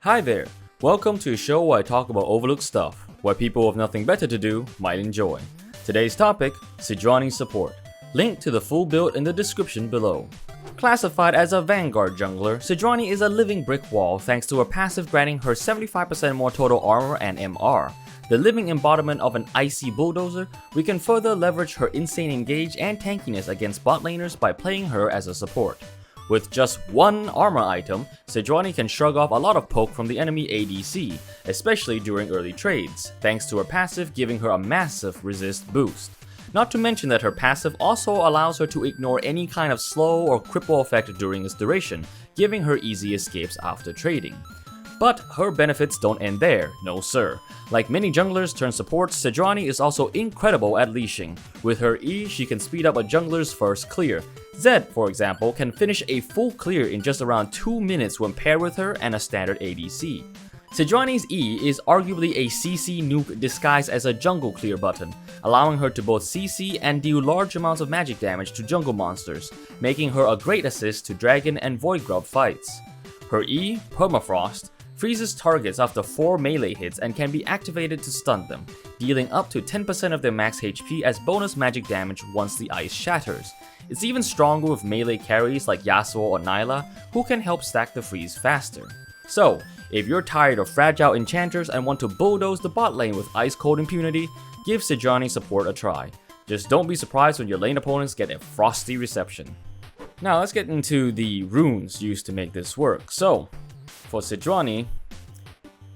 Hi there, welcome to a show where I talk about overlooked stuff, where people with nothing better to do might enjoy. Today's topic, Sejuani support. Link to the full build in the description below. Classified as a Vanguard jungler, Sejuani is a living brick wall thanks to her passive granting her 75% more total armor and MR. The living embodiment of an icy bulldozer, we can further leverage her insane engage and tankiness against bot laners by playing her as a support. With just one armor item, Sejuani can shrug off a lot of poke from the enemy ADC, especially during early trades, thanks to her passive giving her a massive resist boost. Not to mention that her passive also allows her to ignore any kind of slow or cripple effect during its duration, giving her easy escapes after trading. But her benefits don't end there, no sir. Like many junglers turned supports, Sejuani is also incredible at leashing. With her E, she can speed up a jungler's first clear. Zed, for example, can finish a full clear in just around 2 minutes when paired with her and a standard ADC. Sejuani's E is arguably a CC nuke disguised as a jungle clear button, allowing her to both CC and deal large amounts of magic damage to jungle monsters, making her a great assist to dragon and void grub fights. Her E, Permafrost, freezes targets after 4 melee hits and can be activated to stun them, dealing up to 10% of their max HP as bonus magic damage once the ice shatters. It's even stronger with melee carries like Yasuo or Nyla, who can help stack the freeze faster. So, if you're tired of fragile enchanters and want to bulldoze the bot lane with ice cold impunity, give Sejuani support a try. Just don't be surprised when your lane opponents get a frosty reception. Now let's get into the runes used to make this work. So, for Sejuani,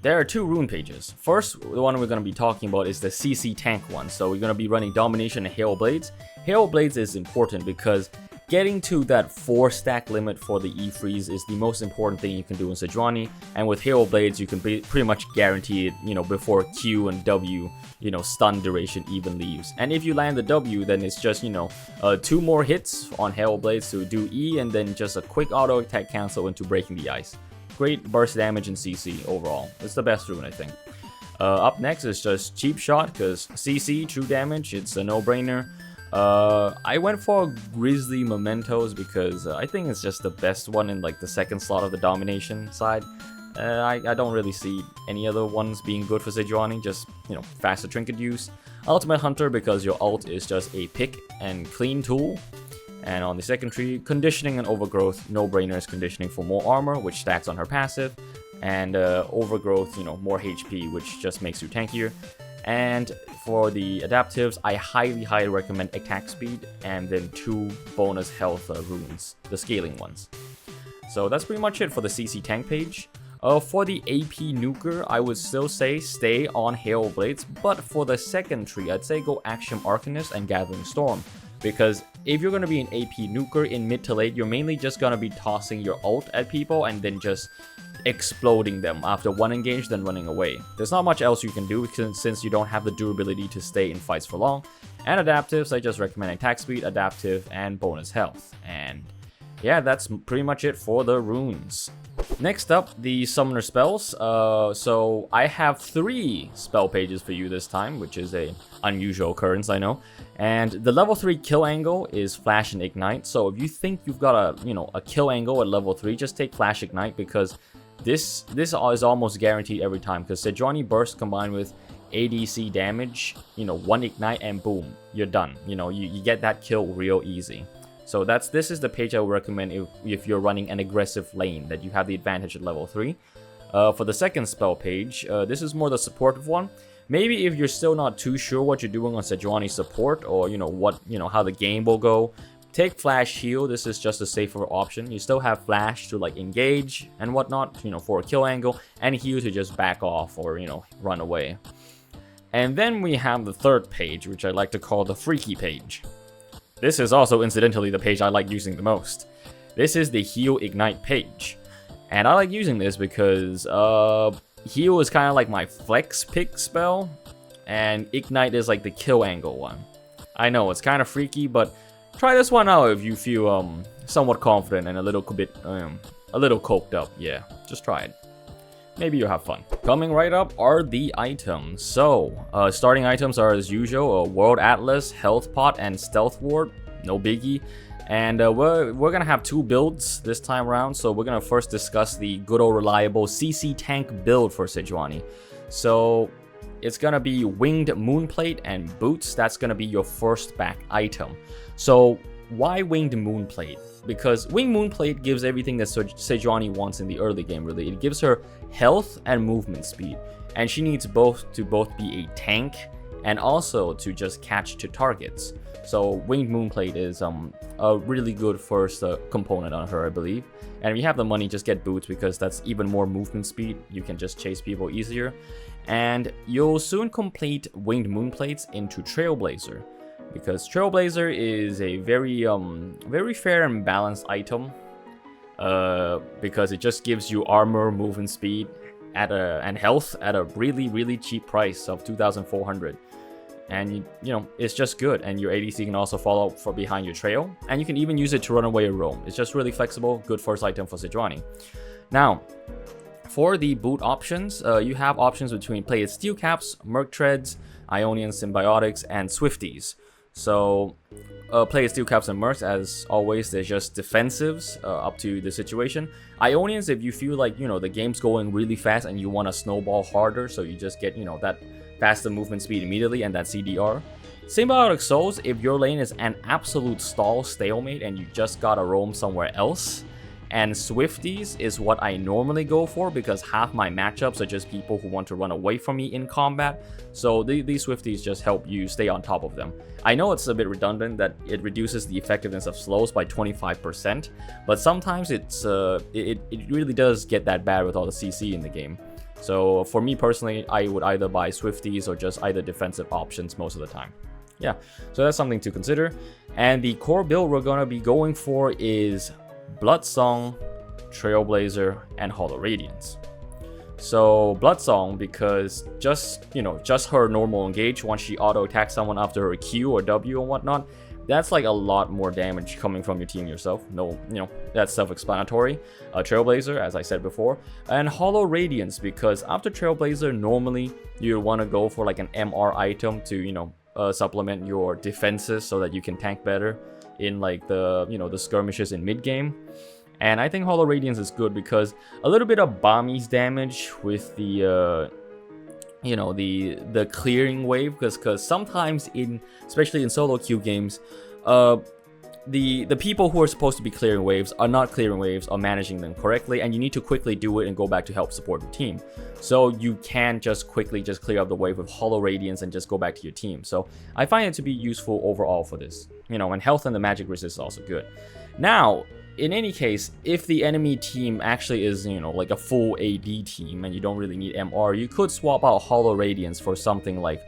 there are 2 rune pages. First, the one we're going to be talking about is the CC tank one. So we're going to be running Domination and Hail Blades. Hail Blades is important because getting to that 4 stack limit for the E-freeze is the most important thing you can do in Sejuani. And with Hail Blades, you can pretty much guarantee it, before Q and W, stun duration even leaves. And if you land the W, then it's just, 2 more hits on Hail Blades to do E and then just a quick auto attack cancel into breaking the ice. Great burst damage in CC overall. It's the best rune, I think. Up next is just Cheap Shot, because CC, true damage, it's a no-brainer. I went for Grizzly Mementos because I think it's just the best one in like the second slot of the Domination side. I don't really see any other ones being good for Sejuani, just, faster trinket use. Ultimate Hunter because your ult is just a pick and clean tool. And on the second tree, Conditioning and Overgrowth, no-brainers conditioning for more armor, which stacks on her passive, and Overgrowth, more HP, which just makes you tankier. And for the adaptives, I highly recommend attack speed, and then 2 bonus health runes, the scaling ones. So that's pretty much it for the CC tank page. For the AP nuker, I would still say stay on Hail Blades, but for the second tree, I'd say go Axiom Arcanist and Gathering Storm. Because if you're going to be an AP nuker in mid to late, you're mainly just going to be tossing your ult at people and then just exploding them after 1 engage, then running away. There's not much else you can do since you don't have the durability to stay in fights for long. And adaptives, I just recommend attack speed, adaptive, and bonus health. And yeah, that's pretty much it for the runes. Next up, the summoner spells. So I have 3 spell pages for you this time, which is a unusual occurrence, I know. And the level 3 kill angle is Flash and Ignite. So if you think you've got a kill angle at level 3, just take Flash Ignite because this is almost guaranteed every time. Because Sejuani Burst combined with ADC damage, 1 Ignite and boom, you're done. You get that kill real easy. So this is the page I would recommend if you're running an aggressive lane, that you have the advantage at level 3. For the second spell page, this is more the supportive one. Maybe if you're still not too sure what you're doing on Sejuani support, or how the game will go, take Flash Heal. This is just a safer option. You still have Flash to like engage and whatnot, for a kill angle, and Heal to just back off or run away. And then we have the third page, which I like to call the Freaky page. This is also incidentally the page I like using the most. This is the Heal Ignite page. And I like using this because Heal is kind of like my flex pick spell, and Ignite is like the kill angle one. I know, it's kind of freaky, but try this one out if you feel somewhat confident and a little coked up. Yeah, just try it. Maybe you'll have fun. Coming right up are the items. So, starting items are as usual, a World Atlas, Health Pot, and Stealth Ward. No biggie. And we're gonna have 2 builds this time around. So we're gonna first discuss the good old reliable CC tank build for Sejuani. So it's gonna be winged moonplate and boots. That's gonna be your first back item. So why winged moonplate? Because winged moonplate gives everything that Sejuani wants in the early game, really. It gives her health and movement speed, and she needs both to be a tank and also to just catch to targets. So winged moonplate is a really good first component on her, I believe. And if you have the money, just get boots, because that's even more movement speed. You can just chase people easier. And you'll soon complete winged moonplates into Trailblazer, because Trailblazer is a very fair and balanced item, because it just gives you armor, movement speed, and health at a really cheap price of 2,400. And you know, it's just good, and your ADC can also follow for behind your trail, and you can even use it to run away or roam. It's just really flexible, good first item for Sejuani. Now, for the boot options, you have options between plated steel caps, merc treads, Ionian symbiotics, and Swifties. So plated steel caps and mercs, as always, they're just defensives up to the situation. Ionians, if you feel like, you know, the game's going really fast and you want to snowball harder, so you just get, you know, that faster movement speed immediately and that CDR. Symbiotic Souls, if your lane is an absolute stalemate and you just gotta roam somewhere else. And Swifties is what I normally go for, because half my matchups are just people who want to run away from me in combat. So these Swifties just help you stay on top of them. I know it's a bit redundant that it reduces the effectiveness of slows by 25%, but sometimes it really does get that bad with all the CC in the game. So for me personally, I would either buy Swifties or just either defensive options most of the time. Yeah, so that's something to consider. And the core build we're going to be going for is Bloodsong, Trailblazer, and Hollow Radiance. So Bloodsong, because just her normal engage, once she auto attacks someone after her Q or W and whatnot, that's like a lot more damage coming from your team yourself. No, that's self-explanatory. Trailblazer, as I said before, and Hollow Radiance, because after Trailblazer, normally you want to go for like an MR item to supplement your defenses so that you can tank better in like the skirmishes in mid game. And I think Hollow Radiance is good because a little bit of Bami's damage with the the clearing wave, because sometimes especially in solo queue games, the people who are supposed to be clearing waves are not clearing waves or managing them correctly, and you need to quickly do it and go back to help support your team. So you can just quickly clear up the wave with Hollow Radiance and just go back to your team. So I find it to be useful overall for this. And health and the magic resist is also good. Now, in any case, if the enemy team actually is, like a full AD team and you don't really need MR, you could swap out Hollow Radiance for something like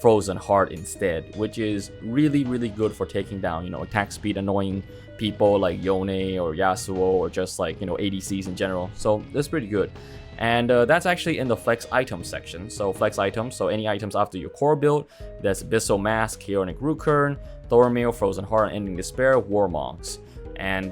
Frozen Heart instead, which is really good for taking down, attack speed annoying people like Yone or Yasuo, or just like, ADCs in general. So that's pretty good. And that's actually in the flex items section. So flex items, so any items after your core build, that's Abyssal Mask, Chaotic Rookern, Thormail, Frozen Heart, Ending Despair, Warmonks. And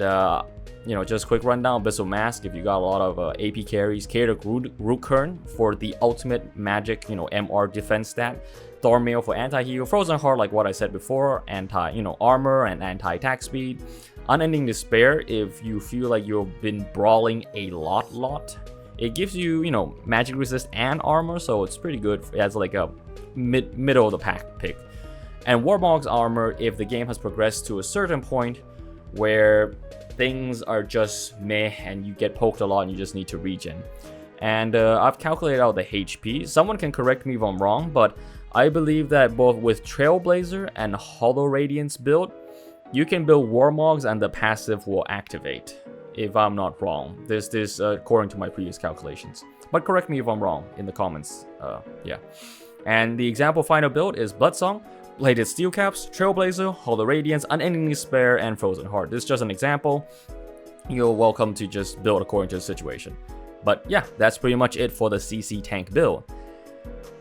just quick rundown: Abyssal Mask, if you got a lot of AP carries, Chaotic Rookern for the ultimate magic, MR defense stat, Thormail for anti-heal, Frozen Heart, like what I said before, armor and anti-attack speed, Unending Despair if you feel like you've been brawling a lot. It gives you, magic resist and armor, so it's pretty good as like a middle of the pack pick. And Warmog's armor if the game has progressed to a certain point where things are just meh and you get poked a lot and you just need to regen. And I've calculated out the HP. Someone can correct me if I'm wrong, but I believe that both with Trailblazer and Hollow Radiance build, you can build Warmogs and the passive will activate, if I'm not wrong. This according to my previous calculations. But correct me if I'm wrong in the comments. Yeah. And the example final build is Bloodsong, Plated Steel Caps, Trailblazer, Hollow Radiance, Unending Despair, and Frozen Heart. This is just an example. You're welcome to just build according to the situation. But yeah, that's pretty much it for the CC tank build.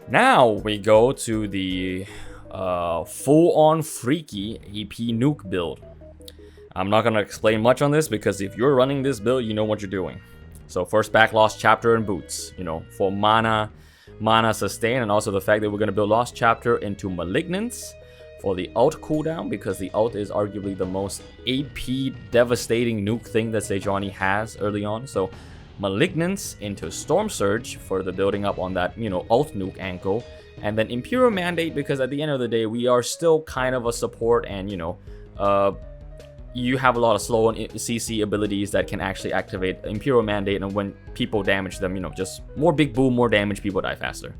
Now we go to the full-on freaky AP nuke build. I'm not going to explain much on this because if you're running this build, you know what you're doing. So first back Lost Chapter and boots, for mana sustain, and also the fact that we're going to build Lost Chapter into Malignance for the ult cooldown, because the ult is arguably the most AP devastating nuke thing that Sejuani has early on. So Malignance into Storm Surge for the building up on that, ult nuke ankle. And then Imperial Mandate, because at the end of the day, we are still kind of a support, and you have a lot of slow and CC abilities that can actually activate Imperial Mandate, and when people damage them, just more big boom, more damage, people die faster.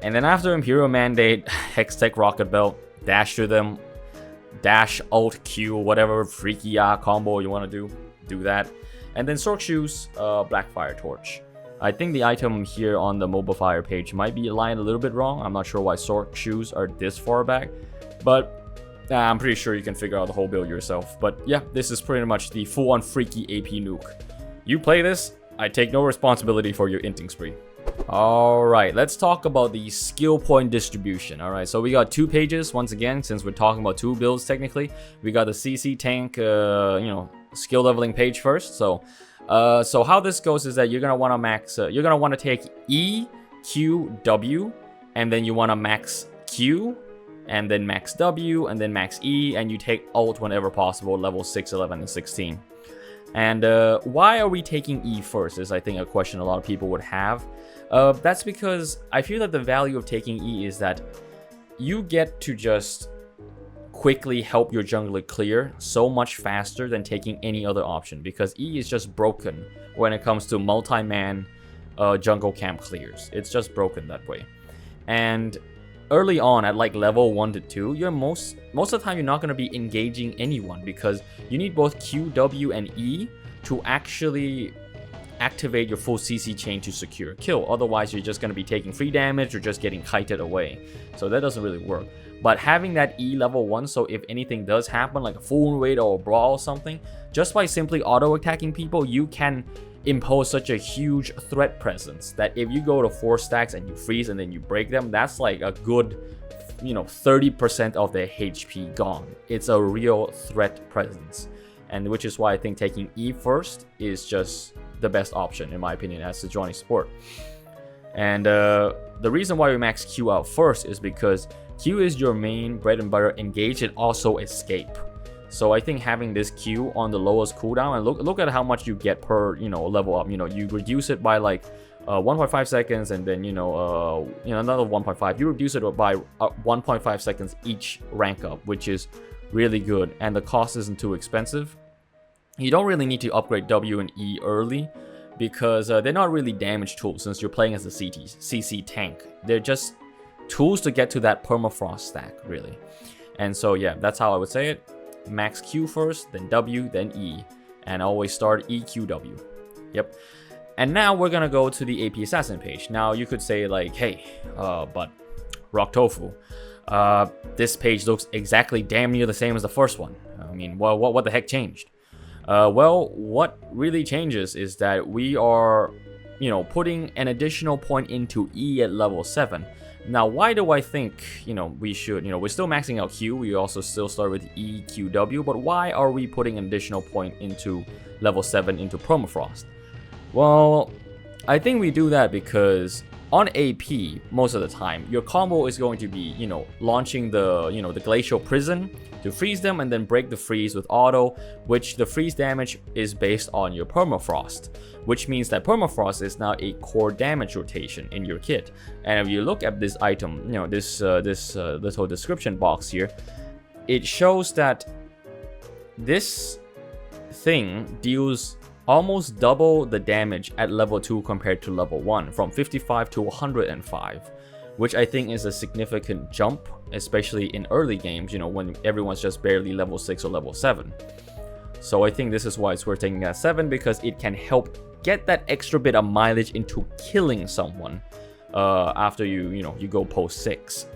And then after Imperial Mandate, Hextech Rocket Belt, dash to them, dash ult Q, whatever freaky combo you want to do that. And then Sork Shoes, Blackfire Torch. I think the item here on the Mobafire page might be aligned a little bit wrong. I'm not sure why Sork Shoes are this far back, but I'm pretty sure you can figure out the whole build yourself. But yeah, this is pretty much the full-on freaky AP nuke. You play this, I take no responsibility for your inting spree. Alright, let's talk about the skill point distribution. Alright, so we got 2 pages once again, since we're talking about 2 builds technically. We got the CC tank, skill leveling page first. So how this goes is that you're gonna want to max, you're gonna want to take E, Q, W, and then you want to max Q, and then max W, and then max E, and you take ult whenever possible, level 6, 11, and 16. And why are we taking E first is, I think, a question a lot of people would have. That's because I feel that the value of taking E is that you get to just quickly help your jungler clear so much faster than taking any other option, because E is just broken when it comes to multi-man jungle camp clears. It's just broken that way. And early on at like level 1 to 2, you're most of the time you're not going to be engaging anyone, because you need both Q, W, and E to actually activate your full CC chain to secure a kill. Otherwise, you're just going to be taking free damage or just getting kited away. So that doesn't really work. But having that E level 1, so if anything does happen, like a full raid or a brawl or something, just by simply auto-attacking people, you can impose such a huge threat presence that if you go to 4 stacks and you freeze and then you break them, that's like a good 30% of their HP gone. It's a real threat presence, and which is why I think taking E first is just the best option in my opinion as Sejuani support. And the reason why we max Q out first is because Q is your main bread and butter engage and also escape. So I think having this Q on the lowest cooldown, and look at how much you get per level up. You reduce it by like 1.5 seconds, and then another 1.5. You reduce it by 1.5 seconds each rank up, which is really good, and the cost isn't too expensive. You don't really need to upgrade W and E early, because they're not really damage tools since you're playing as a CC tank. They're just tools to get to that permafrost stack, really. And so yeah, that's how I would say it. Max Q first, then W, then E, and always start EQW. Yep. And now we're gonna go to the AP Assassin page. Now you could say like, hey, but Rock Tofu, this page looks exactly damn near the same as the first one. I mean, well, what the heck changed? Well, what really changes is that we are, putting an additional point into E at level 7. Now, why do I think, we should, we're still maxing out Q, we also still start with E, Q, W, but why are we putting an additional point into level 7 into Permafrost? Well, I think we do that because on AP, most of the time, your combo is going to be, launching the, the Glacial Prison to freeze them and then break the freeze with auto, which the freeze damage is based on your Permafrost, which means that Permafrost is now a core damage rotation in your kit. And if you look at this item, this little description box here, it shows that this thing deals almost double the damage at level 2 compared to level 1, from 55 to 105, which I think is a significant jump, especially in early games, when everyone's just barely level 6 or level 7. So I think this is why it's worth taking at 7, because it can help get that extra bit of mileage into killing someone after you go post 6.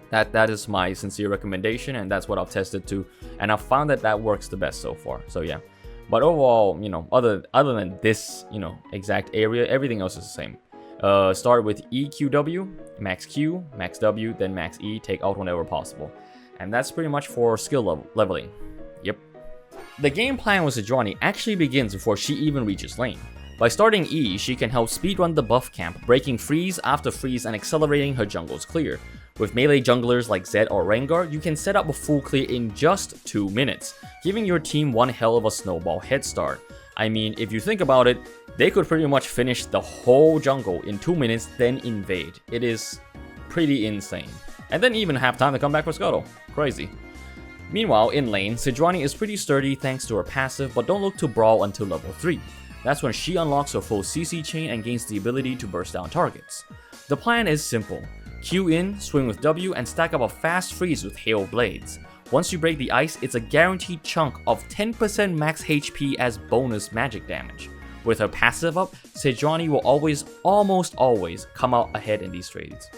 That is my sincere recommendation, and that's what I've tested too, and I've found that works the best so far. So yeah. But overall, other than this, exact area, everything else is the same. Start with EQW, max Q, max W, then max E, take out whenever possible. And that's pretty much for skill leveling. Yep. The game plan with Sejuani actually begins before she even reaches lane. By starting E, she can help speedrun the buff camp, breaking freeze after freeze and accelerating her jungle's clear. With melee junglers like Zed or Rengar, you can set up a full clear in just 2 minutes, giving your team one hell of a snowball head start. I mean, if you think about it, they could pretty much finish the whole jungle in 2 minutes, then invade. It is pretty insane. And then even have time to come back for Scuttle. Crazy. Meanwhile, in lane, Sejuani is pretty sturdy thanks to her passive, but don't look to brawl until level 3. That's when she unlocks her full CC chain and gains the ability to burst down targets. The plan is simple. Q in, swing with W, and stack up a fast freeze with Hail Blades. Once you break the ice, it's a guaranteed chunk of 10% max HP as bonus magic damage. With her passive up, Sejuani will almost always, come out ahead in these trades.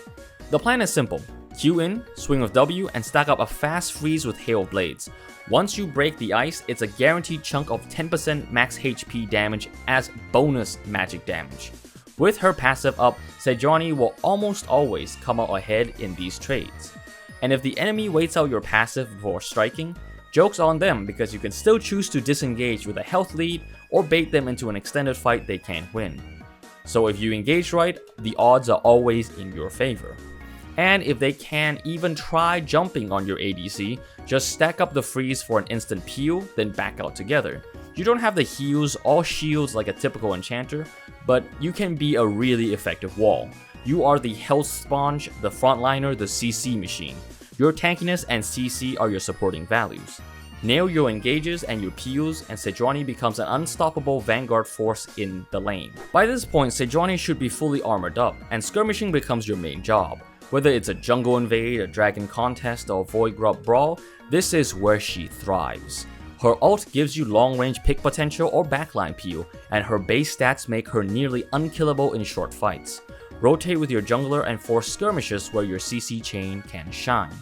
The plan is simple. Q in, swing with W, and stack up a fast freeze with Hail Blades. Once you break the ice, it's a guaranteed chunk of 10% max HP damage as bonus magic damage. With her passive up, Sejuani will almost always come out ahead in these trades. And if the enemy waits out your passive before striking, joke's on them because you can still choose to disengage with a health lead or bait them into an extended fight they can't win. So if you engage right, the odds are always in your favor. And if they can even try jumping on your ADC, just stack up the freeze for an instant peel, then back out together. You don't have the heals or shields like a typical enchanter, but you can be a really effective wall. You are the health sponge, the frontliner, the CC machine. Your tankiness and CC are your supporting values. Nail your engages and your peels, and Sejuani becomes an unstoppable vanguard force in the lane. By this point, Sejuani should be fully armored up, and skirmishing becomes your main job. Whether it's a jungle invade, a dragon contest, or void grub brawl, this is where she thrives. Her ult gives you long range pick potential or backline peel, and her base stats make her nearly unkillable in short fights. Rotate with your jungler and force skirmishes where your CC chain can shine.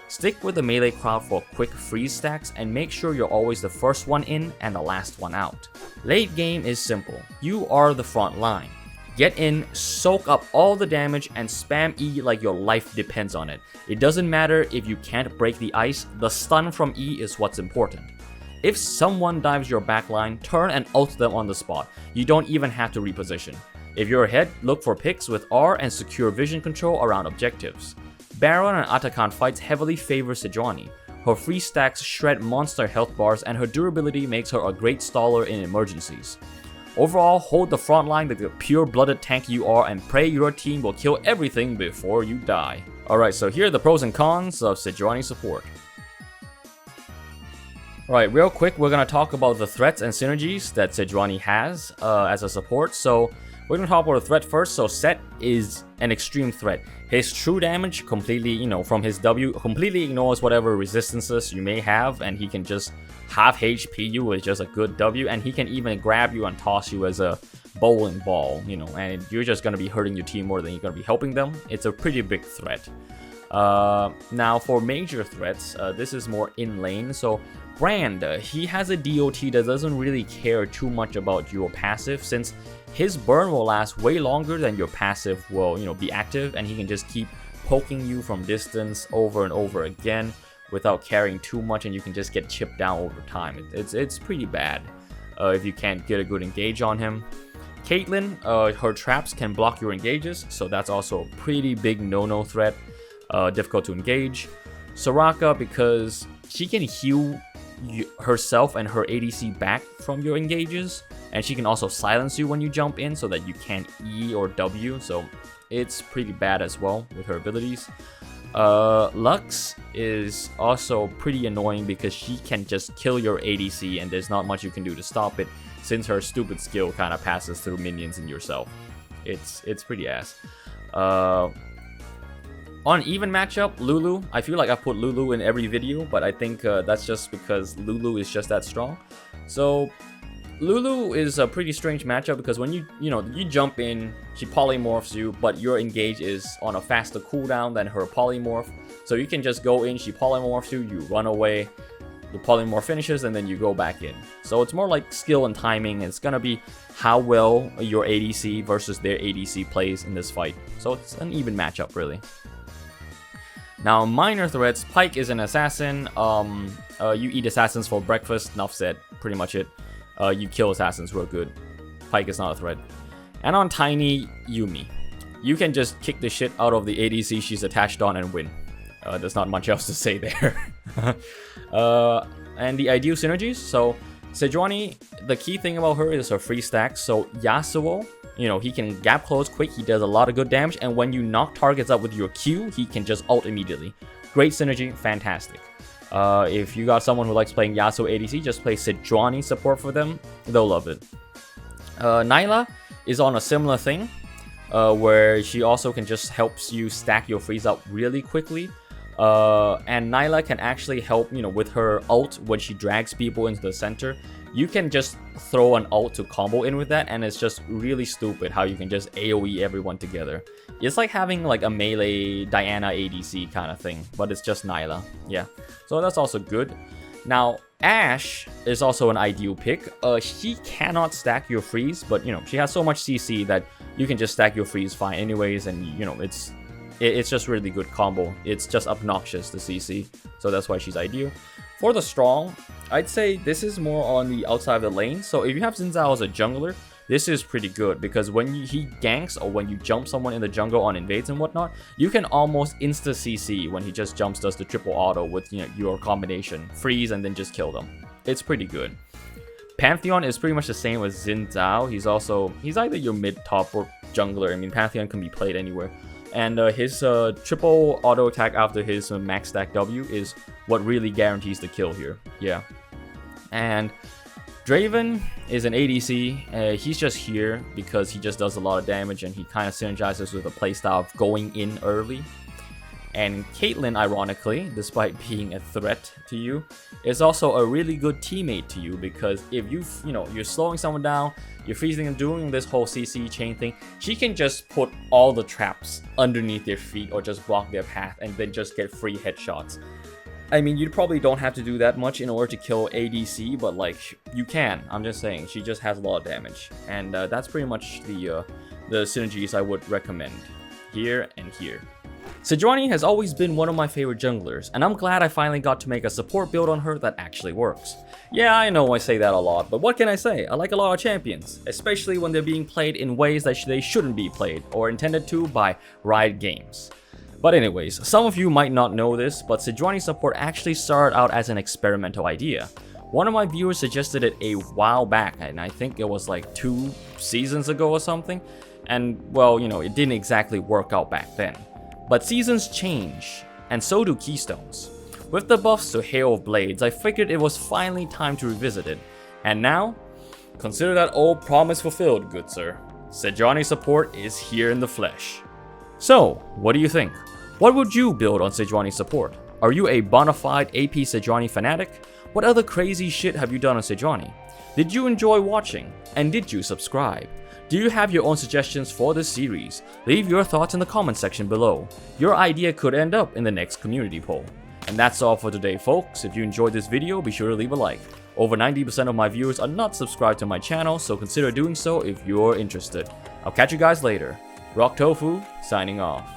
Stick with the melee crowd for quick freeze stacks and make sure you're always the first one in and the last one out. Late game is simple. You are the front line. Get in, soak up all the damage, and spam E like your life depends on it. It doesn't matter if you can't break the ice, the stun from E is what's important. If someone dives your backline, turn and ult them on the spot. You don't even have to reposition. If you're ahead, look for picks with R and secure vision control around objectives. Baron and Atakan fights heavily favor Sejuani. Her free stacks shred monster health bars, and her durability makes her a great staller in emergencies. Overall, hold the front line like the pure-blooded tank you are and pray your team will kill everything before you die. Alright, so here are the pros and cons of Sejuani support. Alright, real quick, we're going to talk about the threats and synergies that Sejuani has as a support. So, we're going to talk about the threat first. So, Set is an extreme threat. His true damage completely, from his W, completely ignores whatever resistances you may have, and he can just half HP you with just a good W, and he can even grab you and toss you as a bowling ball, and you're just going to be hurting your team more than you're going to be helping them. It's a pretty big threat. Now, for major threats, this is more in lane. So, Brand, he has a DOT that doesn't really care too much about your passive, since his burn will last way longer than your passive will, be active, and he can just keep poking you from distance over and over again without caring too much, and you can just get chipped down over time. It's pretty bad if you can't get a good engage on him. Caitlyn, her traps can block your engages, so that's also a pretty big no-no threat, difficult to engage. Soraka, because she can heal herself and her ADC back from your engages, and she can also silence you when you jump in so that you can't E or W, so it's pretty bad as well with her abilities. Lux is also pretty annoying because she can just kill your ADC and there's not much you can do to stop it, since her stupid skill kind of passes through minions and yourself. It's pretty ass. On even matchup, Lulu, I feel like I put Lulu in every video, but I think that's just because Lulu is just that strong. So Lulu is a pretty strange matchup because when you jump in, she polymorphs you, but your engage is on a faster cooldown than her polymorph. So you can just go in, she polymorphs you, you run away, the polymorph finishes, and then you go back in. So it's more like skill and timing. It's gonna be how well your ADC versus their ADC plays in this fight. So it's an even matchup, really. Now, minor threats, Pyke is an assassin. You eat assassins for breakfast, enough said, pretty much it. You kill assassins real good. Pyke is not a threat. And on Tiny, Yuumi. you can just kick the shit out of the ADC she's attached on and win. There's not much else to say there. And the ideal synergies. So Sejuani, the key thing about her is her free stacks. So Yasuo, you know, he can gap close quick, he does a lot of good damage, and when you knock targets up with your Q, he can just ult immediately. Great synergy, fantastic. If you got someone who likes playing Yasuo ADC, just play Sejuani support for them, they'll love it. Nyla is on a similar thing, where she also can just helps you stack your freeze up really quickly. And Nyla can actually help, you know, with her ult when she drags people into the center. You can just throw an ult to combo in with that, and it's just really stupid how you can just AoE everyone together. It's like having like a melee Diana ADC kind of thing, but it's just Nyla. Yeah, so that's also good. Now, Ashe is also an ideal pick. She cannot stack your freeze, but you know, she has so much CC that you can just stack your freeze fine anyways, and you know, it's just really good combo. It's just obnoxious, the CC, so that's why she's ideal. For the strong, I'd say this is more on the outside of the lane. So if you have Xin Zhao as a jungler, this is pretty good because when he ganks or when you jump someone in the jungle on invades and whatnot, you can almost insta CC when he just jumps, does the triple auto with, you know, your combination freeze and then just kill them. It's pretty good. Pantheon is pretty much the same as Xin Zhao. He's either your mid, top, or jungler. I mean, Pantheon can be played anywhere. And his triple auto attack after his max stack W is what really guarantees the kill here. Yeah. And Draven is an ADC. He's just here because he just does a lot of damage and he kind of synergizes with a playstyle of going in early. And Caitlyn, ironically, despite being a threat to you, is also a really good teammate to you because if you're slowing someone down, you're freezing and doing this whole CC chain thing, she can just put all the traps underneath their feet or just block their path and then just get free headshots. I mean, you probably don't have to do that much in order to kill ADC, but like, you can. I'm just saying, she just has a lot of damage. And that's pretty much the synergies I would recommend here and here. Sejuani has always been one of my favorite junglers, and I'm glad I finally got to make a support build on her that actually works. Yeah, I know I say that a lot, but what can I say? I like a lot of champions, especially when they're being played in ways that they shouldn't be played, or intended to by Riot Games. But anyways, some of you might not know this, but Sejuani support actually started out as an experimental idea. One of my viewers suggested it a while back, and I think it was like 2 seasons ago or something, and well, you know, it didn't exactly work out back then. But seasons change, and so do keystones. With the buffs to Hail of Blades, I figured it was finally time to revisit it. And now, consider that old promise fulfilled, good sir. Sejuani support is here in the flesh. So, what do you think? What would you build on Sejuani support? Are you a bona fide AP Sejuani fanatic? What other crazy shit have you done on Sejuani? Did you enjoy watching? And did you subscribe? Do you have your own suggestions for this series? Leave your thoughts in the comment section below. Your idea could end up in the next community poll. And that's all for today, folks. If you enjoyed this video, be sure to leave a like. Over 90% of my viewers are not subscribed to my channel, so consider doing so if you're interested. I'll catch you guys later. Rock Tofu, signing off.